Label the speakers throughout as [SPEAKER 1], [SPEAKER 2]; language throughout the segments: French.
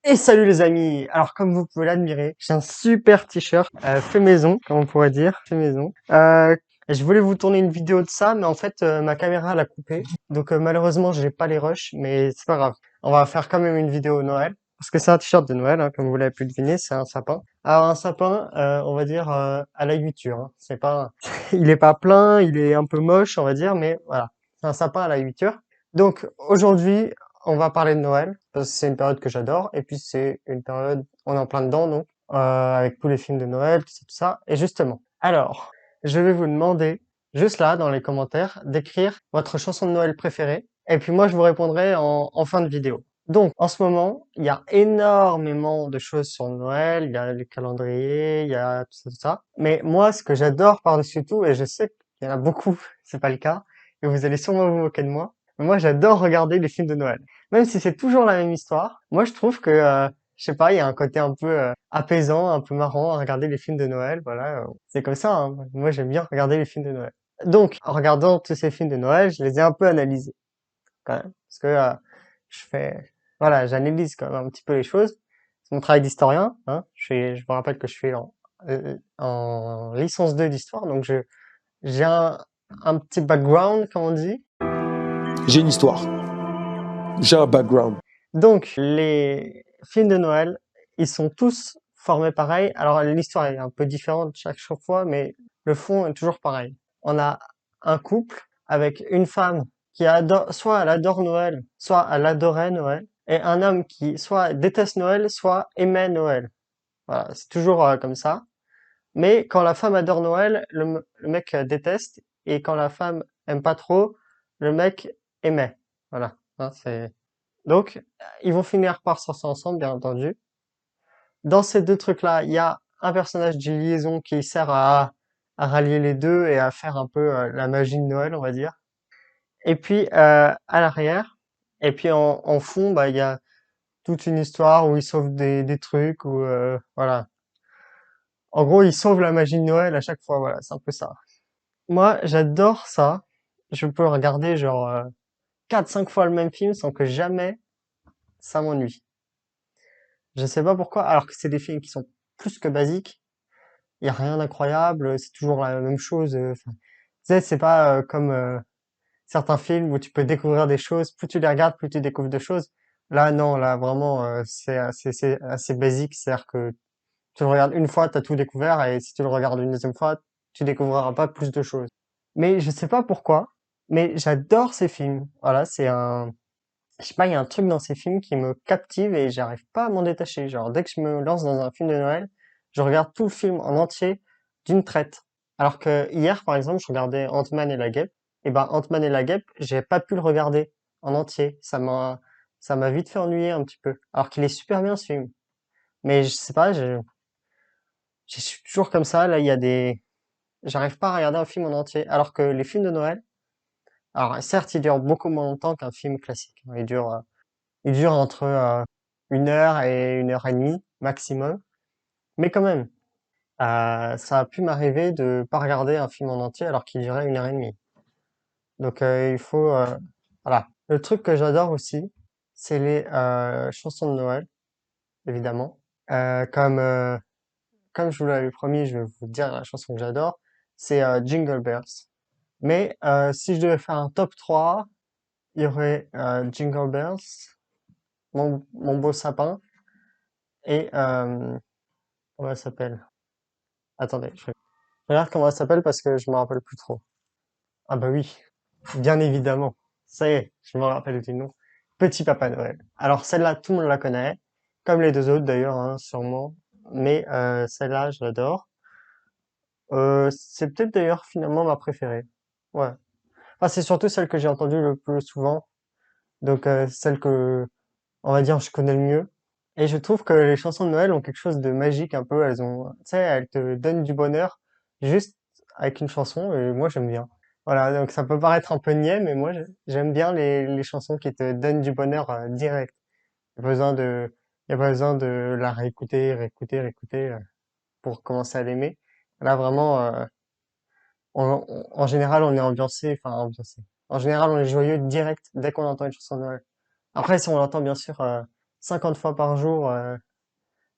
[SPEAKER 1] Et salut les amis! Alors comme vous pouvez l'admirer, j'ai un super t-shirt fait maison, comme on pourrait dire, fait maison. Je voulais vous tourner une vidéo de ça, mais en fait ma caméra l'a coupé. Donc malheureusement j'ai pas les rushs, mais c'est pas grave. On va faire quand même une vidéo Noël, parce que c'est un t-shirt de Noël, hein, comme vous l'avez pu deviner, c'est un sapin. Alors un sapin, on va dire à la huiture. Hein. C'est pas, il est pas plein, il est un peu moche, on va dire, mais voilà, c'est un sapin à la huiture. Donc aujourd'hui, on va parler de Noël, parce que c'est une période que j'adore, et puis c'est une période, on est en plein dedans, donc, avec tous les films de Noël, tout ça, tout ça. Et justement, alors, je vais vous demander, juste là, dans les commentaires, d'écrire votre chanson de Noël préférée, et puis moi, je vous répondrai en fin de vidéo. Donc, en ce moment, il y a énormément de choses sur Noël, il y a le calendrier, il y a tout ça. Mais moi, ce que j'adore par-dessus tout, et je sais qu'il y en a beaucoup, c'est pas le cas, et vous allez sûrement vous moquer de moi, mais moi, j'adore regarder les films de Noël. Même si c'est toujours la même histoire, moi je trouve que, je sais pas, il y a un côté un peu apaisant, un peu marrant à regarder les films de Noël. Voilà, c'est comme ça. Hein. Moi j'aime bien regarder les films de Noël. Donc, en regardant tous ces films de Noël, je les ai un peu analysés quand même, parce que je fais, voilà, j'analyse quand même un petit peu les choses. C'est mon travail d'historien. Hein. Je vous rappelle que je suis en licence 2 d'histoire, donc j'ai un petit background, comme on dit.
[SPEAKER 2] J'ai une histoire. J'ai un background.
[SPEAKER 1] Donc, les films de Noël, ils sont tous formés pareil. Alors, l'histoire est un peu différente chaque fois, mais le fond est toujours pareil. On a un couple avec une femme qui adore, soit elle adore Noël, soit elle adorait Noël, et un homme qui soit déteste Noël, soit aimait Noël. Voilà, c'est toujours comme ça. Mais quand la femme adore Noël, le mec déteste, et quand la femme aime pas trop, le mec aimait. Voilà, hein, c'est donc, ils vont finir par sortir ensemble, bien entendu. Dans ces deux trucs-là, il y a un personnage de liaison qui sert à rallier les deux et à faire un peu la magie de Noël, on va dire. Et puis, à l'arrière, et puis en fond, bah, il y a toute une histoire où ils sauvent des trucs, ou voilà. En gros, ils sauvent la magie de Noël à chaque fois, voilà, c'est un peu ça. Moi, j'adore ça. Je peux regarder genre 4-5 fois le même film sans que jamais ça m'ennuie. Je sais pas pourquoi, alors que c'est des films qui sont plus que basiques. Il y a rien d'incroyable, c'est toujours la même chose. Enfin, tu sais, c'est pas comme certains films où tu peux découvrir des choses. Plus tu les regardes, plus tu découvres de choses. Là, non, là vraiment, c'est assez basique. C'est-à-dire que tu le regardes une fois, t'as tout découvert, et si tu le regardes une deuxième fois, tu découvriras pas plus de choses. Mais je sais pas pourquoi, mais j'adore ces films. Voilà, je sais pas, il y a un truc dans ces films qui me captive et j'arrive pas à m'en détacher. Genre, dès que je me lance dans un film de Noël, je regarde tout le film en entier d'une traite. Alors que hier, par exemple, je regardais Ant-Man et la Guêpe. Et ben, Ant-Man et la Guêpe, j'ai pas pu le regarder en entier. Ça m'a vite fait ennuyer un petit peu. Alors qu'il est super bien ce film. Mais je sais pas, je suis toujours comme ça. Là, j'arrive pas à regarder un film en entier. Alors que les films de Noël, alors certes, ils durent beaucoup moins longtemps qu'un film classique. Il dure entre 1 heure et 1 heure et demie maximum. Mais quand même, ça a pu m'arriver de pas regarder un film en entier alors qu'il durait 1 heure et demie. Donc il faut... voilà. Le truc que j'adore aussi, c'est les chansons de Noël, évidemment. Comme je vous l'avais promis, je vais vous dire la chanson que j'adore. C'est Jingle Bells. Mais si je devais faire un top 3, il y aurait Jingle Bells, mon beau sapin, et comment elle s'appelle? Attendez, je regarde comment elle s'appelle parce que je me rappelle plus trop. Ah bah oui, bien évidemment. Ça y est, je me rappelle du nom. Petit Papa Noël. Alors celle-là, tout le monde la connaît, comme les deux autres d'ailleurs, hein, sûrement. Mais celle-là, je l'adore. C'est peut-être d'ailleurs finalement ma préférée. Ouais. Enfin, c'est surtout celle que j'ai entendue le plus souvent. Donc celle que, on va dire, je connais le mieux. Et je trouve que les chansons de Noël ont quelque chose de magique un peu. Elles ont, tu sais, elles te donnent du bonheur juste avec une chanson et moi j'aime bien. Voilà, donc ça peut paraître un peu niais, mais moi j'aime bien les chansons qui te donnent du bonheur direct. Il y a pas besoin de, il y a pas besoin de la réécouter, réécouter, réécouter pour commencer à l'aimer. Là vraiment, en général on est ambiancé, enfin ambiancé. En général on est joyeux direct dès qu'on entend une chanson de Noël. Après si on l'entend bien sûr 50 fois par jour,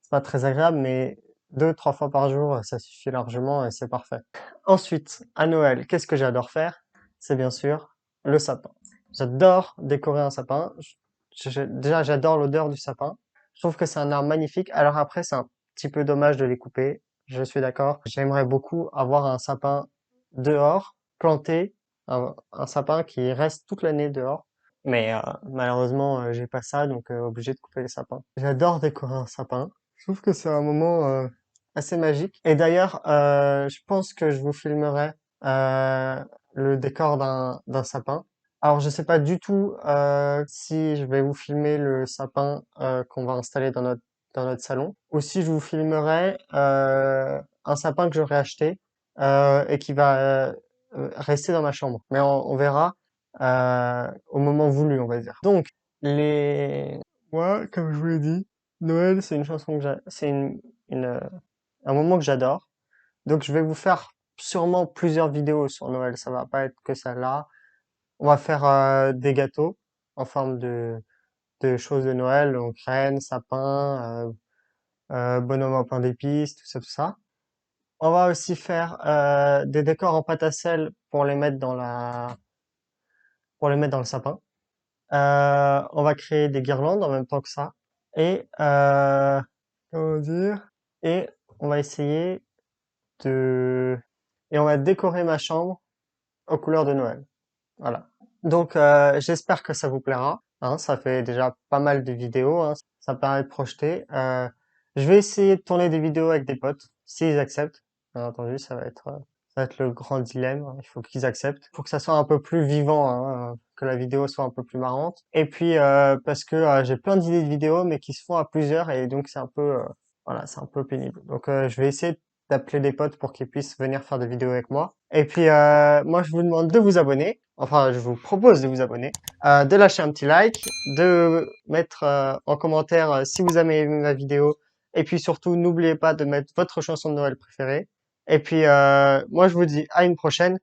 [SPEAKER 1] c'est pas très agréable, mais 2, 3 fois par jour, ça suffit largement et c'est parfait. Ensuite, à Noël, qu'est-ce que j'adore faire? C'est bien sûr le sapin. J'adore décorer un sapin. Déjà, j'adore l'odeur du sapin. Je trouve que c'est un arbre magnifique. Alors après, c'est un petit peu dommage de les couper. Je suis d'accord. J'aimerais beaucoup avoir un sapin dehors, planté, un sapin qui reste toute l'année dehors. Mais malheureusement, j'ai pas ça, donc obligé de couper les sapins. J'adore décorer un sapin. Je trouve que c'est un moment assez magique. Et d'ailleurs, je pense que je vous filmerai euh, le décor d'un sapin. Alors, je sais pas du tout si je vais vous filmer le sapin qu'on va installer dans notre salon, ou si je vous filmerai un sapin que j'aurais acheté et qui va rester dans ma chambre. Mais on verra au moment voulu, on va dire. Donc, les moi, comme je vous l'ai dit, Noël, c'est une chanson que une, euh, un moment que j'adore. Donc, je vais vous faire sûrement plusieurs vidéos sur Noël. Ça va pas être que celle-là. On va faire des gâteaux en forme de choses de Noël, donc reine, sapin, bonhomme en pain d'épices, tout ça, tout ça. On va aussi faire des décors en pâte à sel pour les mettre dans le sapin. On va créer des guirlandes en même temps que ça. Et comment dire? Et on va essayer de et on va décorer ma chambre aux couleurs de Noël. Voilà. Donc j'espère que ça vous plaira. Hein, ça fait déjà pas mal de vidéos. Hein, ça permet de projeter. Je vais essayer de tourner des vidéos avec des potes, s'ils acceptent. Bien entendu, ça va être le grand dilemme. Hein. Il faut qu'ils acceptent. Pour que ça soit un peu plus vivant, hein, que la vidéo soit un peu plus marrante. Et puis parce que j'ai plein d'idées de vidéos, mais qui se font à plusieurs, et donc c'est un peu, voilà, c'est un peu pénible. Donc je vais essayer d'appeler des potes pour qu'ils puissent venir faire des vidéos avec moi. Et puis moi je vous demande de vous abonner. Enfin, je vous propose de vous abonner, de lâcher un petit like, de mettre en commentaire si vous avez aimé ma vidéo, et puis surtout n'oubliez pas de mettre votre chanson de Noël préférée. Et puis moi je vous dis à une prochaine.